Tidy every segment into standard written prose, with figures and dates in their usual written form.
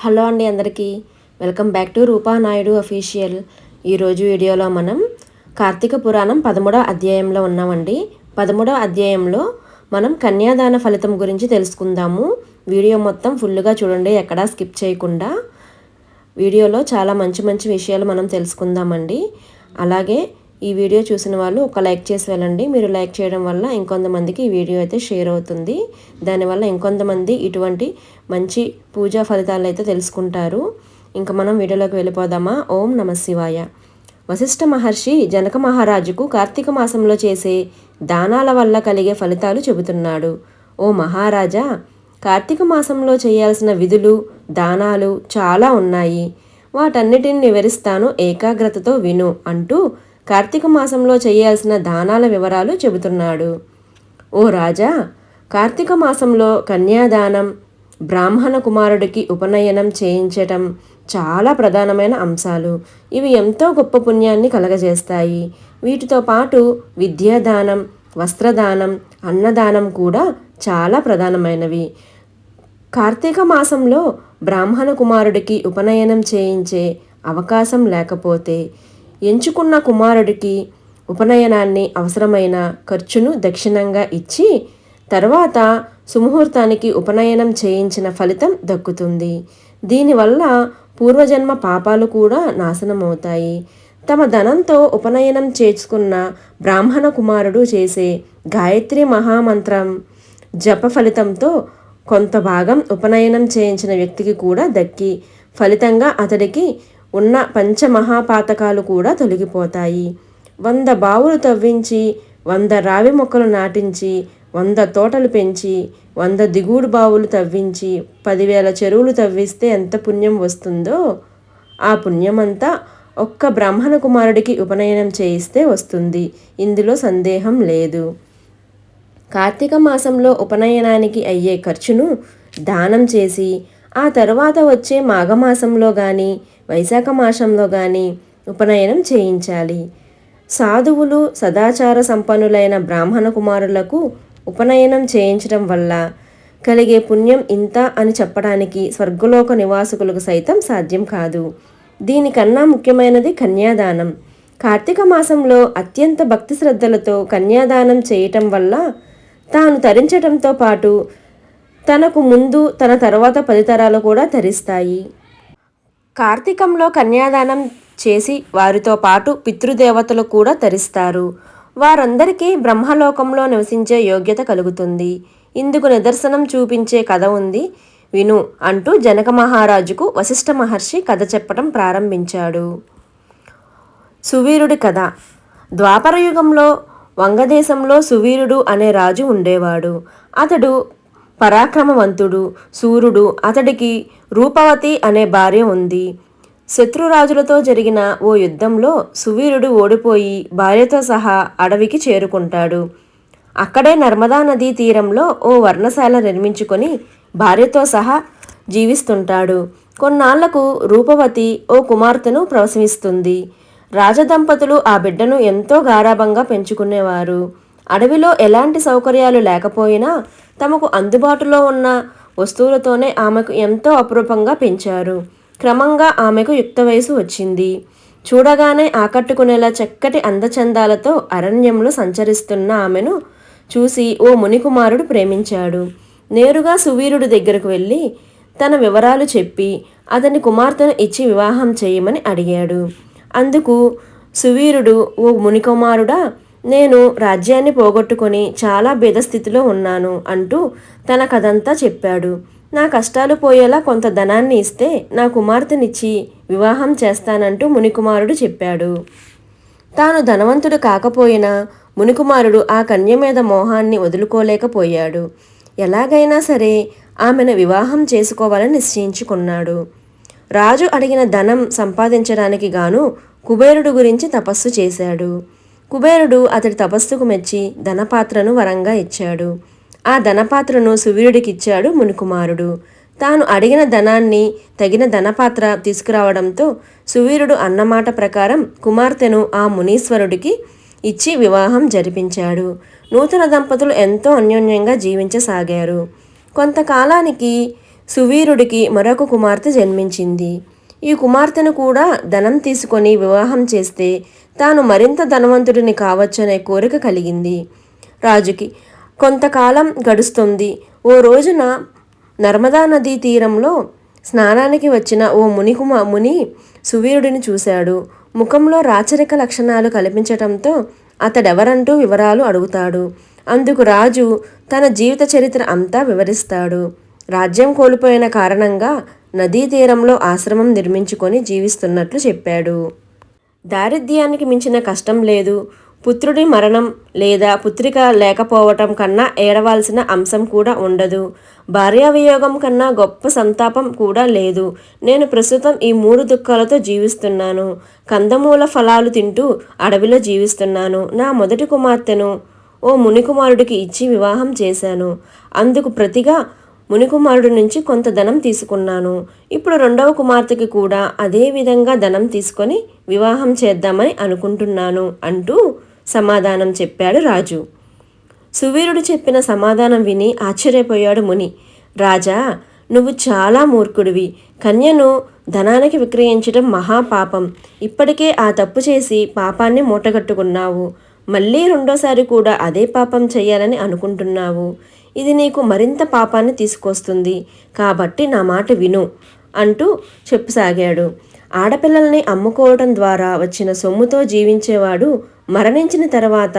Hello అండి అందరికీ welcome back to Rupa Naidu official. ఈరోజు వీడియోలో మనం కార్తీక పురాణం 13వ అధ్యాయంలో ఉన్నామండి. 13వ అధ్యాయంలో మనం కన్యాదాన ఫలితం గురించి తెలుసుకుందాము. వీడియో మొత్తం ఫుల్గా చూడండి, ఎక్కడా స్కిప్ చేయకుండా. వీడియోలో చాలా మంచి మంచి విషయాలు మనం తెలుసుకుందామండి. అలాగే ఈ వీడియో చూసిన వాళ్ళు ఒక లైక్ చేసి వెళ్ళండి. మీరు లైక్ చేయడం వల్ల ఇంకొంతమందికి ఈ వీడియో అయితే షేర్ అవుతుంది. దానివల్ల ఇంకొంతమంది ఇటువంటి మంచి పూజా ఫలితాలు అయితే తెలుసుకుంటారు. ఇంకా మనం వీడియోలోకి వెళ్ళిపోదామా? ఓం నమ శివాయ. వశిష్ఠ మహర్షి జనక మహారాజుకు కార్తీక మాసంలో చేసే దానాల వల్ల కలిగే ఫలితాలు చెబుతున్నాడు. ఓ మహారాజా, కార్తీక మాసంలో చేయాల్సిన విధులు, దానాలు చాలా ఉన్నాయి. వాటన్నిటిని వివరిస్తాను, ఏకాగ్రతతో విను అంటూ కార్తీక మాసంలో చేయాల్సిన దానాల వివరాలు చెబుతున్నాడు. ఓ రాజా, కార్తీక మాసంలో కన్యాదానం, బ్రాహ్మణ కుమారుడికి ఉపనయనం చేయించటం చాలా ప్రధానమైన అంశాలు. ఇవి ఎంతో గొప్ప పుణ్యాన్ని కలగజేస్తాయి. వీటితో పాటు విద్యాదానం, వస్త్రదానం, అన్నదానం కూడా చాలా ప్రధానమైనవి. కార్తీక మాసంలో బ్రాహ్మణ కుమారుడికి ఉపనయనం చేయించే అవకాశం లేకపోతే ఎంచుకున్న కుమారుడికి ఉపనయనాన్ని అవసరమైన ఖర్చును దక్షిణంగా ఇచ్చి తర్వాత సుముహూర్తానికి ఉపనయనం చేయించిన ఫలితం దక్కుతుంది. దీనివల్ల పూర్వజన్మ పాపాలు కూడా నాశనమవుతాయి. తమ ధనంతో ఉపనయనం చేసుకున్న బ్రాహ్మణ కుమారుడు చేసే గాయత్రి మహామంత్రం జప ఫలితంతో కొంత భాగం ఉపనయనం చేయించిన వ్యక్తికి కూడా దక్కి ఫలితంగా అతడికి ఉన్న పంచమహాపాతకాలు కూడా తొలగిపోతాయి. 100 బావులు తవ్వించి 100 రావి మొక్కలు నాటించి 100 తోటలు పెంచి 100 దిగుడు బావులు తవ్వించి 10,000 చెరువులు తవ్విస్తే ఎంత పుణ్యం వస్తుందో ఆ పుణ్యమంతా ఒక్క బ్రాహ్మణ కుమారుడికి ఉపనయనం చేయిస్తే వస్తుంది. ఇందులో సందేహం లేదు. కార్తీక మాసంలో ఉపనయనానికి అయ్యే ఖర్చును దానం చేసి ఆ తర్వాత వచ్చే మాఘమాసంలో కానీ వైశాఖ మాసంలో కానీ ఉపనయనం చేయించాలి. సాధువులు, సదాచార సంపన్నులైన బ్రాహ్మణ కుమారులకు ఉపనయనం చేయించడం వల్ల కలిగే పుణ్యం ఇంత అని చెప్పడానికి స్వర్గలోక నివాసులకు సైతం సాధ్యం కాదు. దీనికన్నా ముఖ్యమైనది కన్యాదానం. కార్తీక మాసంలో అత్యంత భక్తి శ్రద్ధలతో కన్యాదానం చేయటం వల్ల తాను తరించటంతో పాటు తనకు ముందు తన తర్వాత 10 తరాలు కూడా తరిస్తాయి. కార్తీకంలో కన్యాదానం చేసి వారితో పాటు పితృదేవతలు కూడా తరిస్తారు. వారందరికీ బ్రహ్మలోకంలో నివసించే యోగ్యత కలుగుతుంది. ఇందుకు నిదర్శనం చూపించే కథ ఉంది, విను అంటూ జనక మహారాజుకు వశిష్ఠ మహర్షి కథ చెప్పడం ప్రారంభించాడు. సువీరుడి కథ. ద్వాపరయుగంలో వంగదేశంలో సువీరుడు అనే రాజు ఉండేవాడు. అతడు పరాక్రమవంతుడు, శూరుడు. అతడికి రూపవతి అనే భార్య ఉంది. శత్రురాజులతో జరిగిన ఓ యుద్ధంలో సువీరుడు ఓడిపోయి భార్యతో సహా అడవికి చేరుకుంటాడు. అక్కడే నర్మదా నదీ తీరంలో ఓ వర్ణశాల నిర్మించుకొని భార్యతో సహా జీవిస్తుంటాడు. కొన్నాళ్లకు రూపవతి ఓ కుమార్తెను ప్రసవిస్తుంది. రాజదంపతులు ఆ బిడ్డను ఎంతో గారాబంగా పెంచుకునేవారు. అడవిలో ఎలాంటి సౌకర్యాలు లేకపోయినా తమకు అందుబాటులో ఉన్న వస్తువులతోనే ఆమెకు ఎంతో అపురూపంగా పెంచారు. క్రమంగా ఆమెకు యుక్త వయసు వచ్చింది. చూడగానే ఆకట్టుకునేలా చక్కటి అందచందాలతో అరణ్యంలో సంచరిస్తున్న ఆమెను చూసి ఓ మునికుమారుడు ప్రేమించాడు. నేరుగా సువీరుడి దగ్గరకు వెళ్ళి తన వివరాలు చెప్పి అతని కుమార్తెను ఇచ్చి వివాహం చేయమని అడిగాడు. అందుకు సువీరుడు, ఓ మునికుమారుడా, నేను రాజ్యాన్ని పోగొట్టుకొని చాలా భేదస్థితిలో ఉన్నాను అంటూ తన కథంతా చెప్పాడు. నా కష్టాలు పోయేలా కొంత ధనాన్ని ఇస్తే నా కుమార్తెనిచ్చి వివాహం చేస్తానంటూ మునికుమారుడు చెప్పాడు. తాను ధనవంతుడు కాకపోయినా మునికుమారుడు ఆ కన్య మీద మోహాన్ని వదులుకోలేకపోయాడు. ఎలాగైనా సరే ఆమెను వివాహం చేసుకోవాలని నిశ్చయించుకున్నాడు. రాజు అడిగిన ధనం సంపాదించడానికి గాను కుబేరుడు గురించి తపస్సు చేశాడు. కుబేరుడు అతడి తపస్సుకు మెచ్చి ధనపాత్రను వరంగా ఇచ్చాడు. ఆ ధనపాత్రను సువీరుడికిచ్చాడు మునికుమారుడు. తాను అడిగిన ధనాన్ని తగిన ధనపాత్ర తీసుకురావడంతో సువీరుడు అన్నమాట ప్రకారం కుమార్తెను ఆ మునీశ్వరుడికి ఇచ్చి వివాహం జరిపించాడు. నూతన దంపతులు ఎంతో అన్యోన్యంగా జీవించసాగారు. కొంతకాలానికి సువీరుడికి మరొక కుమార్తె జన్మించింది. ఈ కుమార్తెను కూడా ధనం తీసుకొని వివాహం చేస్తే తాను మరింత ధనవంతుడిని కావచ్చనే కోరిక కలిగింది రాజుకి. కొంతకాలం గడుస్తుంది. ఓ రోజున నర్మదా నదీ తీరంలో స్నానానికి వచ్చిన ఓ ముని సువీరుడిని చూశాడు. ముఖంలో రాచరిక లక్షణాలు కనిపించటంతో అతడెవరంటూ వివరాలు అడుగుతాడు. అందుకు రాజు తన జీవిత చరిత్ర అంతా వివరిస్తాడు. రాజ్యం కోల్పోయిన కారణంగా నదీ తీరంలో ఆశ్రమం నిర్మించుకొని జీవిస్తున్నట్లు చెప్పాడు. దారిద్ర్యానికి మించిన కష్టం లేదు. పుత్రుడి మరణం లేదా పుత్రిక లేకపోవటం కన్నా ఏడవాల్సిన అంశం కూడా ఉండదు. భార్యావియోగం కన్నా గొప్ప సంతాపం కూడా లేదు. నేను ప్రస్తుతం ఈ 3 దుఃఖాలతో జీవిస్తున్నాను. కందమూల ఫలాలు తింటూ అడవిలో జీవిస్తున్నాను. నా మొదటి కుమార్తెను ఓ మునికుమారుడికి ఇచ్చి వివాహం చేశాను. అందుకు ప్రతిగా మునికుమారుడి నుంచి కొంత ధనం తీసుకున్నాను. ఇప్పుడు 2వ కుమార్తెకి కూడా అదే విధంగా ధనం తీసుకొని వివాహం చేద్దామని అనుకుంటున్నాను అంటూ సమాధానం చెప్పాడు రాజు. సువీరుడు చెప్పిన సమాధానం విని ఆశ్చర్యపోయాడు ముని. రాజా, నువ్వు చాలా మూర్ఖుడివి. కన్యను ధనానికి విక్రయించడం మహాపాపం. ఇప్పటికే ఆ తప్పు చేసి పాపాన్ని మూటగట్టుకున్నావు. మళ్ళీ రెండోసారి కూడా అదే పాపం చేయాలని అనుకుంటున్నావు. ఇది నీకు మరింత పాపాన్ని తీసుకొస్తుంది. కాబట్టి నా మాట విను అంటూ చెప్పసాగాడు. ఆడపిల్లల్ని అమ్ముకోవటం ద్వారా వచ్చిన సొమ్ముతో జీవించేవాడు మరణించిన తర్వాత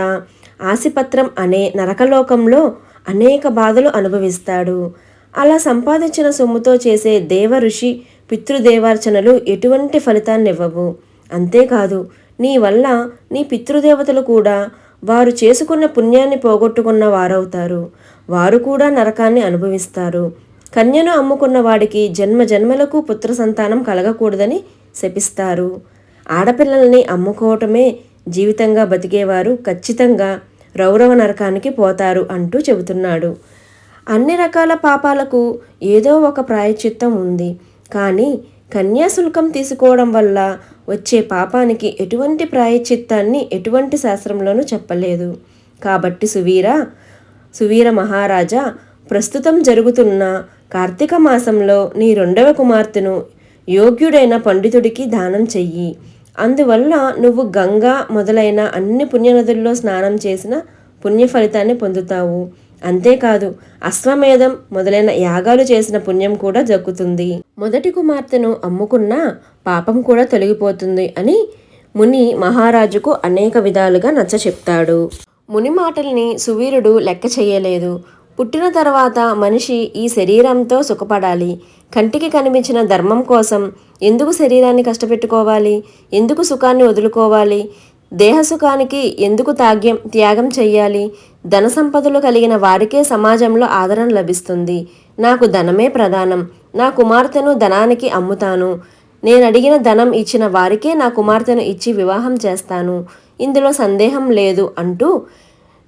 ఆసిపత్రం అనే నరకలోకంలో అనేక బాధలు అనుభవిస్తాడు. అలా సంపాదించిన సొమ్ముతో చేసే దేవ ఋషి పితృదేవార్చనలు ఎటువంటి ఫలితాన్నివ్వవు. అంతేకాదు, నీ వల్ల నీ పితృదేవతలు కూడా వారు చేసుకున్న పుణ్యాన్ని పోగొట్టుకున్న వారవుతారు. వారు కూడా నరకాన్ని అనుభవిస్తారు. కన్యను అమ్ముకున్న వాడికి జన్మ జన్మలకు పుత్ర సంతానం కలగకూడదని శపిస్తారు. ఆడపిల్లల్ని అమ్ముకోవటమే జీవితంగా బతికేవారు ఖచ్చితంగా రౌరవ నరకానికి పోతారు అంటూ చెబుతున్నాడు. అన్ని రకాల పాపాలకు ఏదో ఒక ప్రాయశ్చిత్తం ఉంది. కానీ కన్యాశుల్కం తీసుకోవడం వల్ల వచ్చే పాపానికి ఎటువంటి ప్రాయశ్చిత్తాన్ని ఎటువంటి శాస్త్రంలోనూ చెప్పలేదు. కాబట్టి సువీర మహారాజా, ప్రస్తుతం జరుగుతున్న కార్తీక మాసంలో నీ 2వ కుమార్తెను యోగ్యుడైన పండితుడికి దానం చెయ్యి. అందువల్ల నువ్వు గంగా మొదలైన అన్ని పుణ్యనదుల్లో స్నానం చేసిన పుణ్య ఫలితాన్ని పొందుతావు. అంతేకాదు, అశ్వమేధం మొదలైన యాగాలు చేసిన పుణ్యం కూడా దక్కుతుంది. మొదటి కుమార్తెను అమ్ముకున్న పాపం కూడా తొలగిపోతుంది అని ముని మహారాజుకు అనేక విధాలుగా నచ్చ చెప్తాడు. ముని మాటల్ని సువీరుడు లెక్క చేయలేదు. పుట్టిన తర్వాత మనిషి ఈ శరీరంతో సుఖపడాలి. కంటికి కనిపించిన ధర్మం కోసం ఎందుకు శరీరాన్ని కష్టపెట్టుకోవాలి? ఎందుకు సుఖాన్ని వదులుకోవాలి? దేహసుఖానికి ఎందుకు త్యాగం చెయ్యాలి? ధన సంపదలు కలిగిన వారికే సమాజంలో ఆదరణ లభిస్తుంది. నాకు ధనమే ప్రధానం. నా కుమార్తెను ధనానికి అమ్ముతాను. నేను అడిగిన ధనం ఇచ్చిన వారికే నా కుమార్తెను ఇచ్చి వివాహం చేస్తాను. ఇందులో సందేహం లేదు అంటూ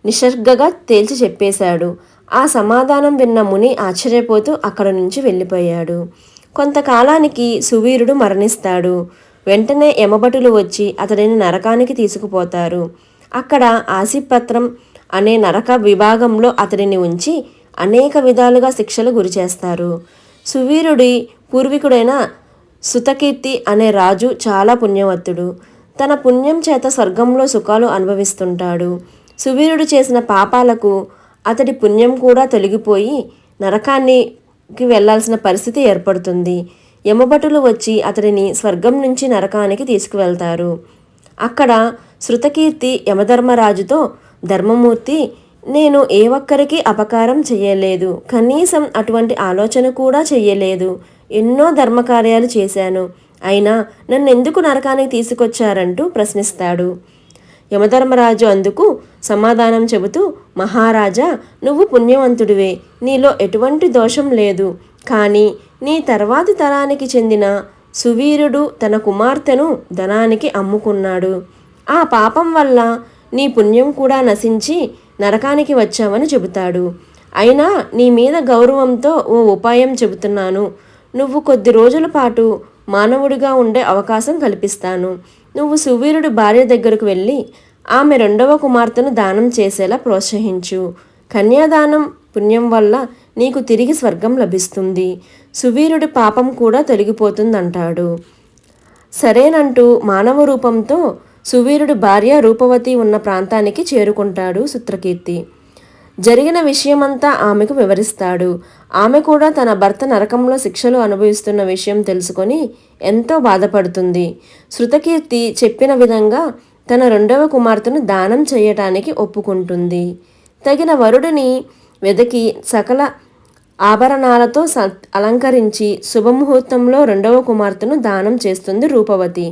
నిసర్గగా తేల్చి చెప్పేశాడు. ఆ సమాధానం విన్న ముని ఆశ్చర్యపోతూ అక్కడి నుంచి వెళ్ళిపోయాడు. కొంతకాలానికి సువీరుడు మరణిస్తాడు. వెంటనే యమభటులు వచ్చి అతడిని నరకానికి తీసుకుపోతారు. అక్కడ ఆసిపత్రం అనే నరక విభాగంలో అతడిని ఉంచి అనేక విధాలుగా శిక్షలు గురిచేస్తారు. సువీరుడి పూర్వీకుడైన సుతకీర్తి అనే రాజు చాలా పుణ్యవంతుడు. తన పుణ్యం చేత స్వర్గంలో సుఖాలు అనుభవిస్తుంటాడు. సువీరుడు చేసిన పాపాలకు అతడి పుణ్యం కూడా తొలగిపోయి నరకానికి వెళ్లాల్సిన పరిస్థితి ఏర్పడుతుంది. యమభటులు వచ్చి అతడిని స్వర్గం నుంచి నరకానికి తీసుకువెళ్తారు. అక్కడ శృతకీర్తి యమధర్మరాజుతో, ధర్మమూర్తి, నేను ఏ ఒక్కరికి అపకారం చెయ్యలేదు. కనీసం అటువంటి ఆలోచన కూడా చెయ్యలేదు. ఎన్నో ధర్మకార్యాలు చేశాను. అయినా నన్నెందుకు నరకానికి తీసుకొచ్చారంటూ ప్రశ్నిస్తాడు. యమధర్మరాజు అందుకు సమాధానం చెబుతూ, మహారాజా, నువ్వు పుణ్యవంతుడివే. నీలో ఎటువంటి దోషం లేదు. కానీ నీ తర్వాతి తరానికి చెందిన సువీరుడు తన కుమార్తెను ధనానికి అమ్ముకున్నాడు. ఆ పాపం వల్ల నీ పుణ్యం కూడా నశించి నరకానికి వచ్చావని చెబుతాడు. అయినా నీ మీద గౌరవంతో ఓ ఉపాయం చెబుతున్నాను. నువ్వు కొద్ది రోజుల పాటు మానవుడిగా ఉండే అవకాశం కల్పిస్తాను. నువ్వు సువీరుడి భార్య దగ్గరకు వెళ్ళి ఆమె 2వ కుమార్తెను దానం చేసేలా ప్రోత్సహించు. కన్యాదానం పుణ్యం వల్ల నీకు తిరిగి స్వర్గం లభిస్తుంది. సువీరుడి పాపం కూడా తొలగిపోతుందంటాడు. సరేనంటూ మానవ రూపంతో సువీరుడి భార్య రూపవతి ఉన్న ప్రాంతానికి చేరుకుంటాడు చిత్రకీర్తి. జరిగిన విషయమంతా ఆమెకు వివరిస్తాడు. ఆమె కూడా తన భర్త నరకంలో శిక్షలు అనుభవిస్తున్న విషయం తెలుసుకొని ఎంతో బాధపడుతుంది. శృతకీర్తి చెప్పిన విధంగా తన రెండవ కుమార్తెను దానం చేయటానికి ఒప్పుకుంటుంది. తగిన వరుడిని వెదకి సకల ఆభరణాలతో అలంకరించి శుభముహూర్తంలో రెండవ కుమార్తెను దానం చేస్తుంది రూపవతి.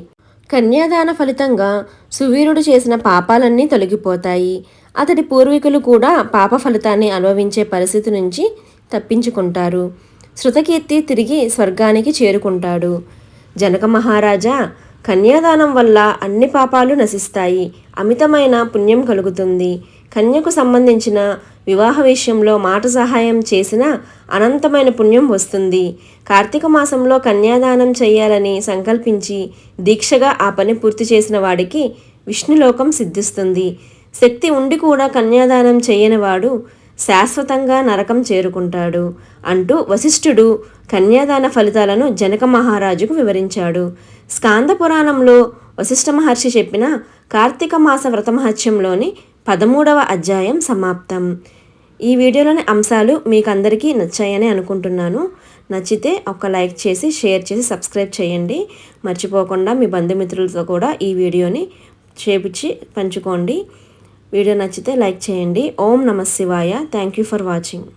కన్యాదాన ఫలితంగా సువీరుడు చేసిన పాపాలన్నీ తొలగిపోతాయి. అతడి పూర్వీకులు కూడా పాప ఫలితాన్ని అనుభవించే పరిస్థితి నుంచి తప్పించుకుంటారు. శృతకీర్తి తిరిగి స్వర్గానికి చేరుకుంటాడు. జనక మహారాజా, కన్యాదానం వల్ల అన్ని పాపాలు నశిస్తాయి, అమితమైన పుణ్యం కలుగుతుంది. కన్యకు సంబంధించిన వివాహ విషయంలో మాట సహాయం చేసిన అనంతమైన పుణ్యం వస్తుంది. కార్తీక మాసంలో కన్యాదానం చేయాలని సంకల్పించి దీక్షగా ఆ పని పూర్తి చేసిన వాడికి విష్ణులోకం సిద్ధిస్తుంది. శక్తి ఉండి కూడా కన్యాదానం చేయనివాడు శాశ్వతంగా నరకం చేరుకుంటాడు అంటూ వశిష్ఠుడు కన్యాదాన ఫలితాలను జనక మహారాజుకు వివరించాడు. స్కాంద పురాణంలో వశిష్ఠ మహర్షి చెప్పిన కార్తీక మాస వ్రతమహత్యంలోని 13వ అధ్యాయం సమాప్తం. ఈ వీడియోలోని అంశాలు మీకు అందరికీ నచ్చాయని అనుకుంటున్నాను. నచ్చితే ఒక లైక్ చేసి, షేర్ చేసి, సబ్స్క్రైబ్ చేయండి. మర్చిపోకుండా మీ బంధుమిత్రులతో కూడా ఈ వీడియోని చేపించి పంచుకోండి. వీడియో నచ్చితే లైక్ చేయండి. ఓం నమః శివాయ. Thank you for watching.